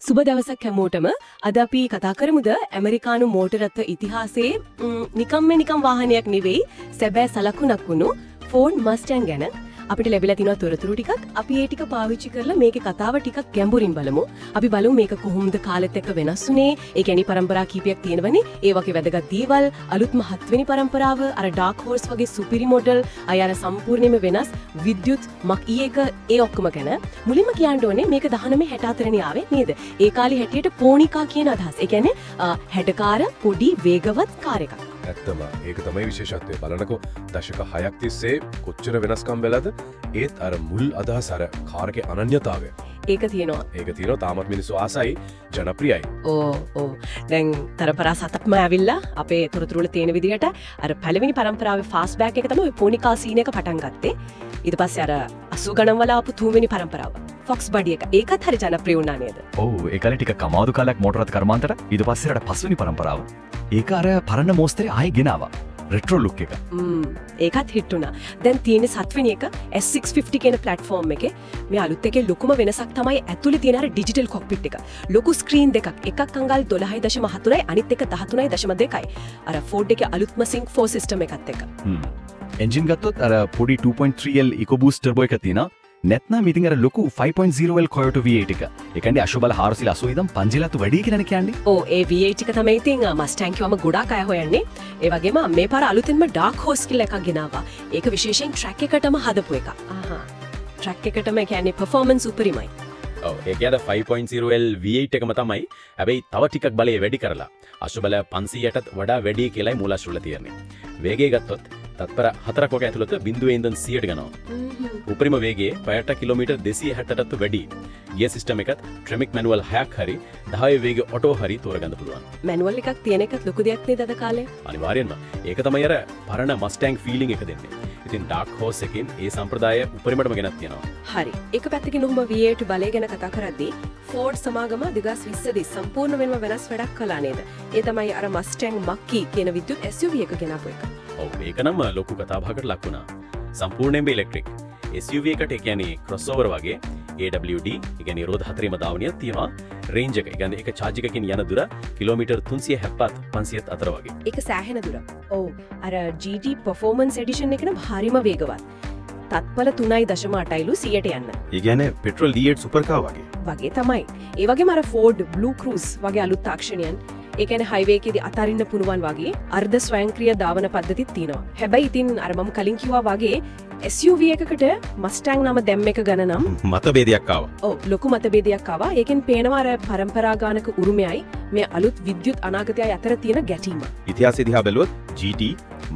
සුබ දවසක් හැමෝටම. අද අපි කතා කරමුද ඇමරිකානු මෝටර් රථ ඉතිහාසයේ නිකම් වාහනයක් නෙවෙයි සැබෑ සලකුණක් වුණු ෆෝඩ් මස්ටැන් ගැන. අපිට ලැබිලා තියෙන තොරතුරු ටිකක් අපි ඒ ටික පාවිච්චි කරලා මේකේ කතාව ටිකක් ගැඹුරින් බලමු. අපි බලමු මේක කොහොමද කාලෙත් එක්ක වෙනස් වුනේ. ඒ කියන්නේ පරම්පරා කීපයක් තියෙනවනේ. ඒ වගේ වැදගත් දේවල්, අලුත්ම 7 වෙනි පරම්පරාව, අර ඩාර්ක් හෝස් වගේ සුපිරි මොඩල්, අය අර සම්පූර්ණයෙන්ම වෙනස් විද්‍යුත් මක් එක ඒ ඔක්කොම ගැන. මුලින්ම කියන්න ඕනේ මේක 1964 නේ ආවේ නේද? ඒ කාලේ හැටියට පෝනිකා කියන අදහස. ඒ කියන්නේ හැඩකාර පොඩි වේගවත් කාර් එකක්. ඇත්තම ඒක තමයි විශේෂත්වය. බලනකො දශක 6ක් තිස්සේ කොච්චර වෙනස්කම් වෙලාද? ඒත් අර මුල් අදහස අර කාර්කේ අනන්‍යතාවය. ඒක තියෙනවා. ඒක තියෙනවා. තාමත් මිනිස්සු ආසයි, ජනප්‍රියයි. ඕ දැන් තරපරා 7ක්ම ඇවිල්ලා අපේ තොරතුරු වල තියෙන විදිහට අර පළවෙනි පරම්පරාවේ ෆාස්ට් බෑක් එක තමයි පෝනිකා සීන් එක පටන් ගත්තේ. ඊට පස්සේ අර 80 ගණන් වල ආපු තුන්වෙනි පරම්පරාව ෆොක්ස් බඩි එක. ඒකත් හරි ජනප්‍රිය වුණා නේද? ඔව් ඒ කාලේ ටික කමාදු කාලයක් මෝටර රථ කර්මාන්තර. ඊට පස්සේ අර පස්වෙනි පරම්පරාව. ඒක අර පරණ මෝස්තරේ ආයෙ ගෙනාවා. රෙට්‍රෝ ලුක් එක. ඒකත් හිට් වුණා. දැන් තියෙන්නේ 7 වෙනි එක S650 කියන ප්ලැට්ෆෝම් එකේ. මේ අලුත් එකේ ලොකුම වෙනසක් තමයි ඇතුලේ තියෙන අර ඩිජිටල් කොක්පිට් එක. ලොකු ස්ක්‍රීන් දෙකක්. එකක් අංගල් 12.4යි අනිත් එක 13.2යි. අර Ford එකේ අලුත්ම Sync 4 සිස්ටම් එකත් එක්ක. එන්ජින් ගත්තොත් අර පොඩි 2.3L EcoBoost ටර්බෝ එක තියෙනවා. නැත්නම් ඉතින් අර ලොකු 5.0L Toyota V8 එක. ඒ කියන්නේ අශෝබල 480 ඉදන් 500ත් වැඩි කියලානේ කියන්නේ. ඔව් ඒ V8 එක තමයි ඉතින් මස්ටැන් කිව්වම ගොඩාක් අය හොයන්නේ. ඒ වගේම මේ පාර අලුතෙන්ම ඩාර්ක් හෝස් කියලා එකක් ගෙනාවා. ඒක විශේෂයෙන් ට්‍රැක් එකටම හදපු එකක්. ට්‍රැක් එකටම කියන්නේ performance උපරිමයි. ඔව් ඒ කියන්නේ 5.0L V8 එකම තමයි. හැබැයි තව ටිකක් බලය වැඩි කරලා අශෝබල 500ටත් වඩා වැඩි කියලායි මූලාශ්‍රවල තියෙන්නේ. වේගය ගත්තොත් තත්පර 4ක් වගේ ඇතුළත බිඳුවේ ඉඳන් 100ට ගනවා. උපරිම වේගයේ පැයට කිලෝමීටර් 260ටත් වැඩි. ගියර් සිස්ටම් එකත් ට්‍රෙමික් මැනුවල් 6ක් හරි 10 වේග ඔටෝ හරි තෝරගන්න පුළුවන්. මැනුවල් එකක් තියෙන එකත් ලොකු දෙයක් නේද අද කාලේ? අනිවාර්යෙන්ම. ඒක තමයි අර පරණ මස්ටැන් ෆීලිං එක දෙන්නේ. ඉතින් ඩාර්ක් හෝස් එකෙන් ඒ සම්ප්‍රදාය උපරිමටම ගෙනත් තියෙනවා. හරි. එක පැත්තකින් උඹ V8 බලය ගැන කතා කරද්දී ෆෝඩ් සමාගම 2020 දී සම්පූර්ණ වෙනම වෙනස් වැඩක් කළා නේද? ඒ තමයි අර මස්ටැන් මක්කී කියන විද්‍යුත් SUV එක ගෙනාපු එක. ඔව් ඒක නම් ලොකු කතාබහකට ලක් වුණා. සම්පූර්ණයෙන්ම ඉලෙක්ට්‍රික්. SUV එකට ඒ කියන්නේ crossover වගේ AWD ඒ කියන්නේ රෝද 4ෙම දාවනියක් තියෙනවා. රේන්ජ් එක. ඒ කියන්නේ එක චාර්ජ් එකකින් යන දුර කිලෝමීටර් 370ත් 500ත් අතර වගේ. ඒක සෑහෙන දුරක්. ඔව්. අර GT performance edition එක නම් හරිම වේගවත්. තත්පල 3.8යිලු 100ට යන්න. ඒ කියන්නේ පෙට්‍රල් D8 සුපර් කාර් වගේ තමයි. ඒ වගේම අර Ford Blue Cruise වගේ අලුත් තාක්ෂණයන් ඒ කියන්නේ හයිවේ එකේදී අතරින්න පුළුවන් වගේ අර්ධ ස්වයංක්‍රීය ධාවන පද්ධතිත් තියෙනවා. හැබැයි ඉතින් අර මම කලින් කිව්වා වගේ SUV එකකට මස්ටැන් නම දැම්ම එක ගැන නම් මතභේදයක් ආවා. ඔව් ලොකු මතභේදයක් ආවා. ඒකෙන් පේනවා අර පරම්පරාගානක උරුමයයි මේ අලුත් විද්‍යුත් අනාගතයයි අතර තියෙන ගැටීම. ඉතිහාසය දිහා බැලුවොත් GT,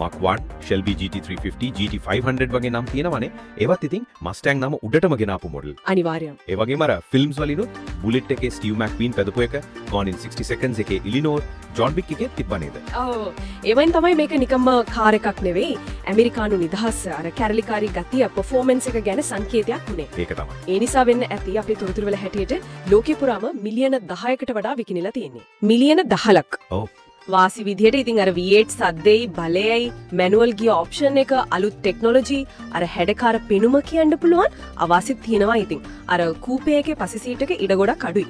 Mach 1, Shelby GT350, GT500 වගේ නම් තියෙනවනේ. ඒවත් ඉතින් මස්ටැන් නම උඩටම ගෙනාපු මොඩල්. අනිවාර්යයෙන්. ඒ වගේම අර ෆිල්ම්ස් වලිනුත් බුලට් එකේ ස්ටීව් මැක්වීන් පැදපු එක, Gone in 60 Seconds එකේ ඉලිනෝර්, ජොන් වික් එකේ තිබ්බ නේද? ඔව්. ඒවෙන් තමයි මේක නිකම්ම කාර් එකක් නෙවෙයි. ඇමරිකානු නිදහස අර කැරලිකාරී ගතිය performance එක ගැන සංකේතයක් වුණේ. ඒක තමයි. ඒ නිසා වෙන්න ඇති අපේ තොරතුරු වල හැටියට ලෝකෙ පුරාම මිලියන 10කට වඩා විකිනිලා තියෙන්නේ. මිලියන 10ක්. ඔව්. වාසි විදිහට ඉතින් අර V8 සද්දෙයි බලයයි මැනුවල් ගියර් ඔප්ෂන් එක අලුත් ටෙක්නොලොජි අර හැඩකාර පෙනුම කියන්න පුළුවන් අවාසිත් තියෙනවා ඉතින්. අර කූපේ එකේ පසි සීට් එක ඉඩ ගොඩක් අඩුයි.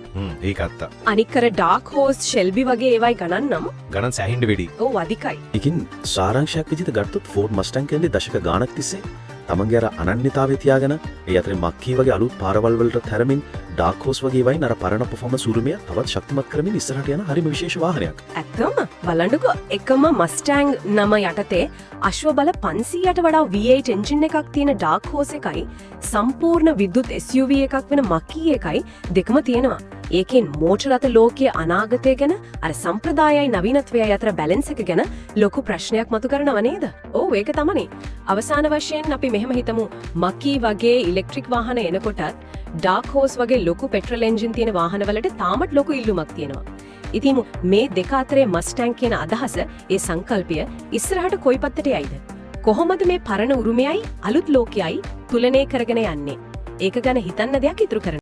ඒක අත්ත. අනික් අර ඩාර්ක් හෝස් Shelby වගේ ඒවයි ගණන් නම් ගණන් සෑහෙන්න වැඩි. ඔව් අධිකයි. ඉතින් සාරාංශයක් විදිහට ගත්තොත් ෆෝඩ් මස්ටැන් කියන්නේ දශක ගාණක් තිස්සේ තමන්ගේ අර අනන්‍යතාවය තියාගෙන ඒ අතරේ මක්කී වගේ අලුත් පාරවල් වලට තරමින් ඩාර්ක් හෝස් වගේ වයින් අර පරණ performance උරුමය තවත් ශක්තිමත් කරමින් ඉස්සරහට යන හරිම විශේෂ වාහනයක්. ඇත්තම බලන්නකෝ එකම මස්ටැන් නම යටතේ අශ්ව බල 500ට වඩා V8 එන්ජින් එකක් තියෙන ඩාර්ක් හෝස් එකයි සම්පූර්ණ විද්‍යුත් SUV එකක් වෙන මක්කී එකයි දෙකම තියෙනවා. ඒකෙන් මෝටර රථ ලෝකයේ අනාගතය ගැන අර සම්ප්‍රදායයි නවීනත්වයයි අතර බැලන්ස් එක ගැන ලොකු ප්‍රශ්නයක් මතු කරනව නේද? ඔව් ඒක තමයි. අවසාන වශයෙන් අපි මෙහෙම හිතමු මකී වගේ ඉලෙක්ට්‍රික් වාහන එනකොටත් ඩාර්ක් හෝස් වගේ ලොකු පෙට්‍රල් එන්ජින් තියෙන වාහනවලට තාමත් ලොකු ඉල්ලුමක් තියෙනවා. ඉතින් මේ දෙක අතරේ මස්ටැන් කියන අදහස ඒ සංකල්පය ඉස්සරහට කොයි පැත්තට යයිද? කොහොමද මේ පරණ උරුමයයි අලුත් ලෝකයයි තුලනය කරගෙන යන්නේ? ඒක ගැන හිතන්න දෙයක් ඉතුරු කරනවා.